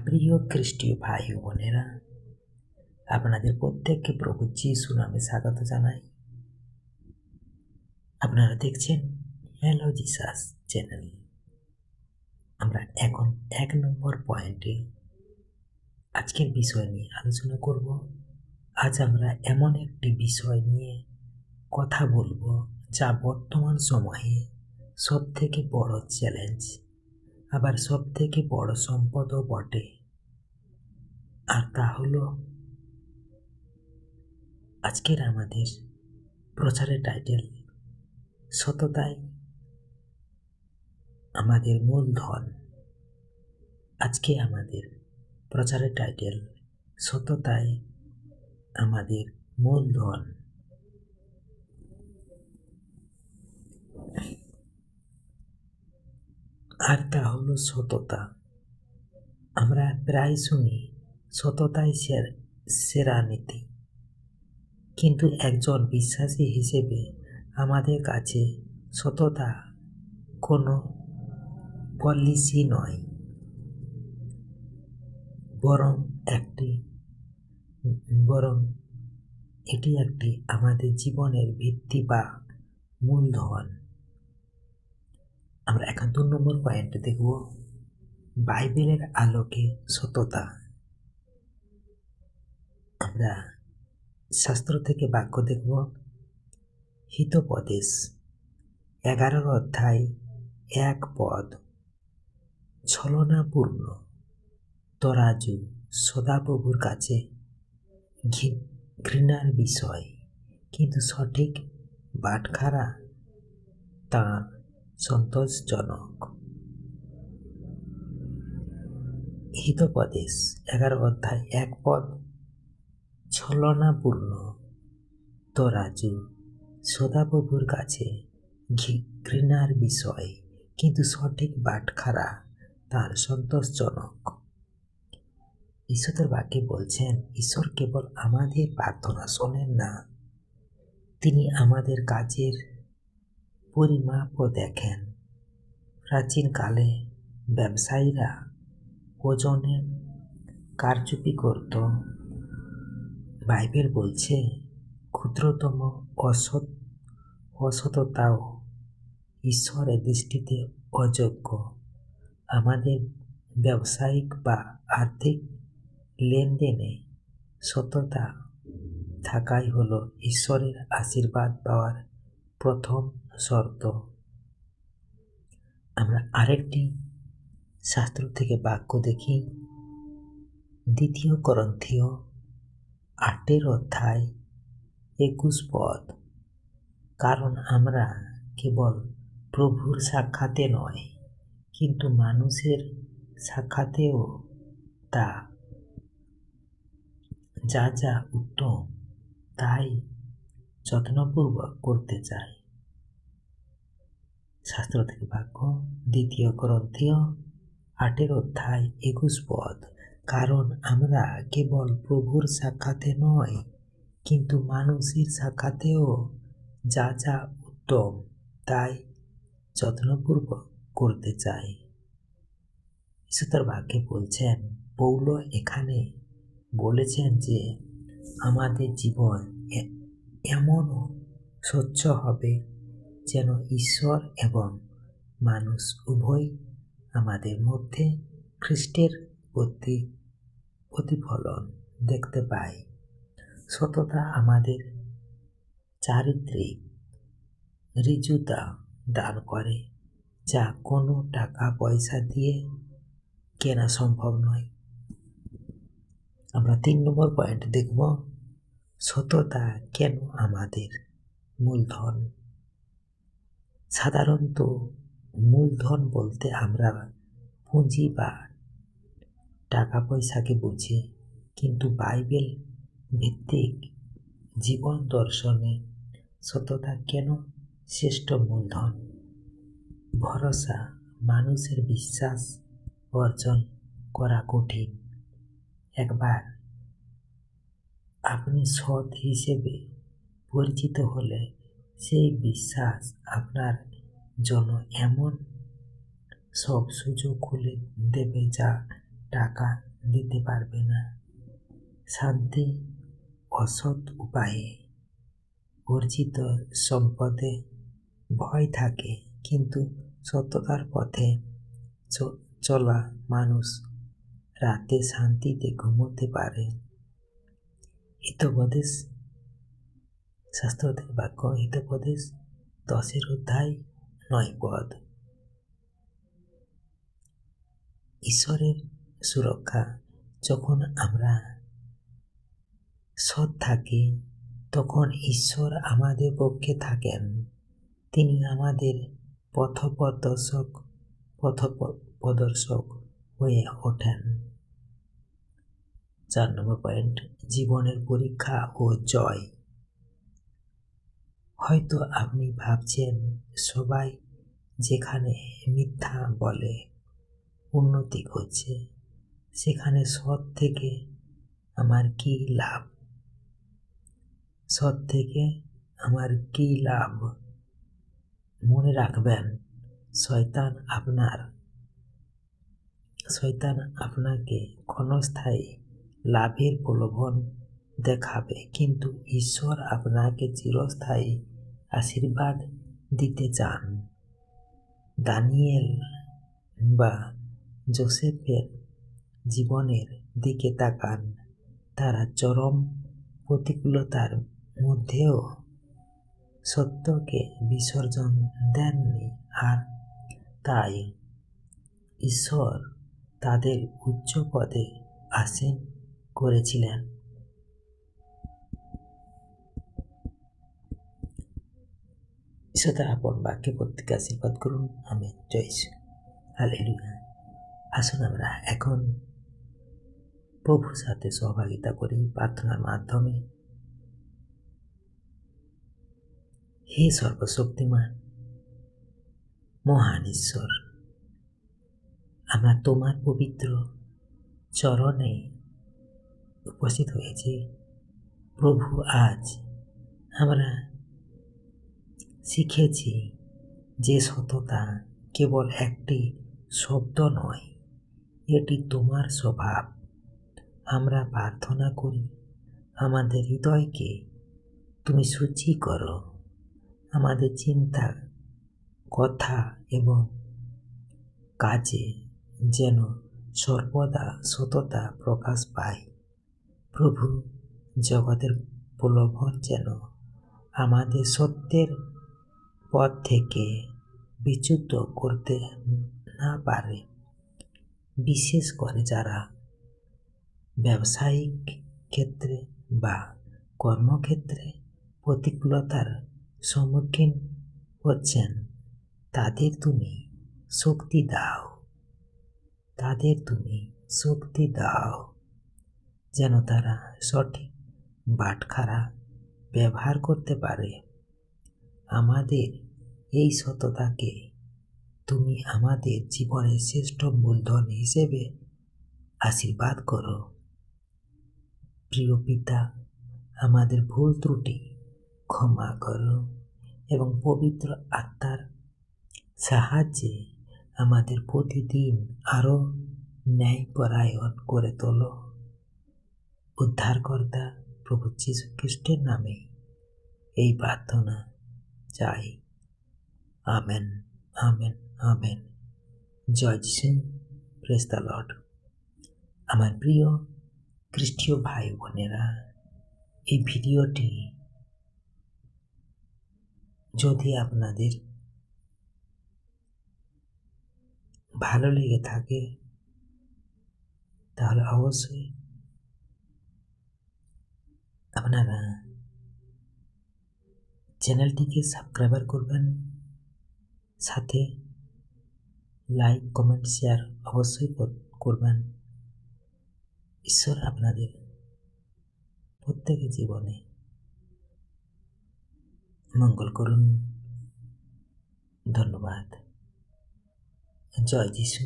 প্রিয় খ্রিস্টীয় ভাই ও বোনেরা, আপনাদের প্রত্যেককে প্রভু যিশু নামে স্বাগত জানাই। আপনারা দেখছেন হ্যালো জিসাস চ্যানেল। আমরা এখন 1 নম্বর পয়েন্টে আজকের বিষয় নিয়ে আলোচনা করব। আজ আমরা এমন একটি বিষয় নিয়ে কথা বলবো যা বর্তমান সময়ে সব থেকে বড় চ্যালেঞ্জ, আবার সব থেকে বড় সম্পদও বটে। আর তা হলো আজকের আমাদের প্রচারের টাইটেল, সততাই আমাদের মূলধন। আজকে আমাদের প্রচারের টাইটেল, সততাই আমাদের মূলধন। আর তা হলো সততা। আমরা প্রায় শুনি সততাই সেরা নীতি, কিন্তু একজন বিশ্বাসী হিসেবে আমাদের কাছে সততা কোনো পলিসি নয়, বরং এটি একটি আমাদের জীবনের ভিত্তি বা মূলধন। আমরা এখন 2 নম্বর পয়েন্ট দেখব, বাইবেলের আলোকে সততা। আমরা শাস্ত্র থেকে বাক্য দেখব। হিতোপদেশ 11 অধ্যায় 1 পদ, ছলনাপূর্ণ তরাজু সদাপ্রভুর কাছে ঘৃণার বিষয়, কিন্তু সঠিক বাটখারা তাঁর সন্তোষজনক। হিতোপদেশ 11 অধ্যায় 1 পদ, ছলনাপূর্ণ তরাজু সদাপ্রভুর কাছে ঘৃণার বিষয়, কিন্তু সঠিক বাটখারা তার সন্তোষজনক। ঈশ্বরের বাক্যে বলছেন, ঈশ্বর কেবল আমাদের প্রার্থনা শোনেন না, তিনি আমাদের কাজের পরিমাপও দেখেন। প্রাচীনকালে ব্যবসায়ীরা ওজনের কারচুপি করত। বাইবেল বলছে, ক্ষুদ্রতম অসততাও ঈশ্বরের দৃষ্টিতে অযোগ্য। আমাদের ব্যবসায়িক বা আর্থিক লেনদেনে সততা থাকাই হলো ঈশ্বরের আশীর্বাদ পাওয়ার প্রথম শর্ত। আমরা আরেকটি শাস্ত্র থেকে বাক্য দেখি। 2 করন্থীয় 8 অধ্যায় 21 পদ, কারণ আমরা কেবল প্রভুর সাক্ষাতে নয়, কিন্তু মানুষের সাক্ষাতেও তা যা উত্তম তাই যত্নপূর্বক করতে চাই। শাস্ত্র থেকে বাক্য 2 করন্থীয় 8 অধ্যায় 21 পদ, কারণ আমরা কেবল প্রভুর সাক্ষাতে নয়, কিন্তু মানুষের সাক্ষাতেও যা উত্তম তাই যত্নপূর্বক করতে চাই। ঈশ্বরের বাক্যে বলছেন, পৌল এখানে বলেছেন যে আমাদের জীবন এমন স্বচ্ছ হবে যেন ঈশ্বর এবং মানুষ উভয় আমাদের মধ্যে খ্রিস্টের প্রতিফলন দেখতে পায়। সততা আমাদের চারিত্রিক ঋজুতা দান করে, যা কোনো টাকা পয়সা দিয়ে কেনা সম্ভব নয়। আমরা 3 নম্বর পয়েন্ট দেখব, সততা কেন আমাদের মূলধন। সাধারণত মূলধন বলতে আমরা পুঁজি বা টাকা পয়সাকে বুঝি, কিন্তু বাইবেল ভিত্তিক জীবন দর্শনে সততা কেন শ্রেষ্ঠ মূলধন। ভরসা, মানুষের বিশ্বাস অর্জন করা কঠিন। একবার আপনি সৎ হিসেবে পরিচিত হলে সেই বিশ্বাস আপনার জন্য এমন সব সুযোগ খুলে দেবে যা টাকা দিতে পারবে না। শান্তি অসৎ উপায়ে অর্জিত সম্পদে ভয় থাকে, কিন্তু সত্যতার পথে চলা মানুষ রাতে শান্তিতে ঘুমোতে পারে। হিতোপদেশ, শাস্ত্রদের বাক্য, হিতোপদেশ 10 অধ্যায় 9 পদ। ঈশ্বরের সুরক্ষা। যখন আমরা সৎ থাকি তখন ঈশ্বর আমাদের পক্ষে থাকেন। তিনি আমাদের পথপ্রদর্শক হয়ে ওঠেন। 4 নম্বর পয়েন্ট, জীবনের পরীক্ষা ও জয়। হয়তো আপনি ভাবছেন, সবাই যেখানে মিথ্যা বলে উন্নতি করছে, সেখানে সৎ থেকে আমার কি লাভ? সৎ থেকে আমার কি লাভ? মনে রাখবেন, শয়তান আপনাকে ক্ষণস্থায়ী লাভের প্রলোভন দেখাবে, কিন্তু ঈশ্বর আপনাকে চিরস্থায়ী আশীর্বাদ দিতে চান। দানিয়েল বা যোসেফের জীবনের দিকে তাকান। তারা চরম প্রতিকূলতার মধ্যেও সত্যকে বিসর্জন দেননি, আর তাই ঈশ্বর তাদের উচ্চ পদে আসীন করেছিলেন। ঈশ্বর তার আপন বাক্যে প্রত্যেককে আশীর্বাদ করুন। আমেন। জয় যীশু। হালেলুয়া। আসুন আমরা এখন প্রভুর সাথে সহভাগিতা করি প্রার্থনার মাধ্যমে। হে সর্বশক্তিমান মহান ঈশ্বর, আমরা তোমার পবিত্র চরণে উপস্থিত হয়েছি। প্রভু, আজ আমরা শিখেছি যে সততা কেবল একটি শব্দ নয়, এটি তোমার স্বভাব। আমরা প্রার্থনা করি, আমাদের হৃদয়কে তুমি শুচি করো, আমাদের চিন্তা, কথা এবং কাজে যেন সর্বদা সততা প্রকাশ পায়। প্রভু, জগতের প্রলোভন যেন আমাদের সত্যের পথ থেকে বিচ্যুত করতে না পারে, বিশেষ করে যারা ব্যবসায়িক ক্ষেত্রে বা কর্মক্ষেত্রে প্রতিকূলতার সম্মুখীন হচ্ছেন। তাদের তুমি শক্তি দাও, যেন তারা সঠিক বাটখারা ব্যবহার করতে পারে। আমাদের এই সততাকে তুমি আমাদের জীবনের শ্রেষ্ঠ মূলধন হিসেবে আশীর্বাদ করো। প্রিয় পিতা, আমাদের ভুল ত্রুটি ক্ষমা করো এবং পবিত্র আত্মার সাহায্যে আমাদের প্রতিদিন আরও ন্যায়পরায়ণ করে তোলো। উদ্ধারকর্তা প্রভু যীশু খ্রিস্টের নামে এই প্রার্থনা চাই। Amen, amen, amen. জয় যীশু। Praise the Lord. আমার প্রিয় খ্রিস্টীয় ভাই বোনেরা, এই ভিডিওটি যদি আপনাদের ভালো লেগে থাকে তাহলে অবশ্যই আপনারা চ্যানেলটিকে সাবস্ক্রাইব করবেন, সাথে লাইক, কমেন্ট, শেয়ার অবশ্যই করবেন। ঈশ্বর আপনাদের প্রত্যেকের জীবনে মঙ্গল করুন। ধন্যবাদ। জয় যীশু।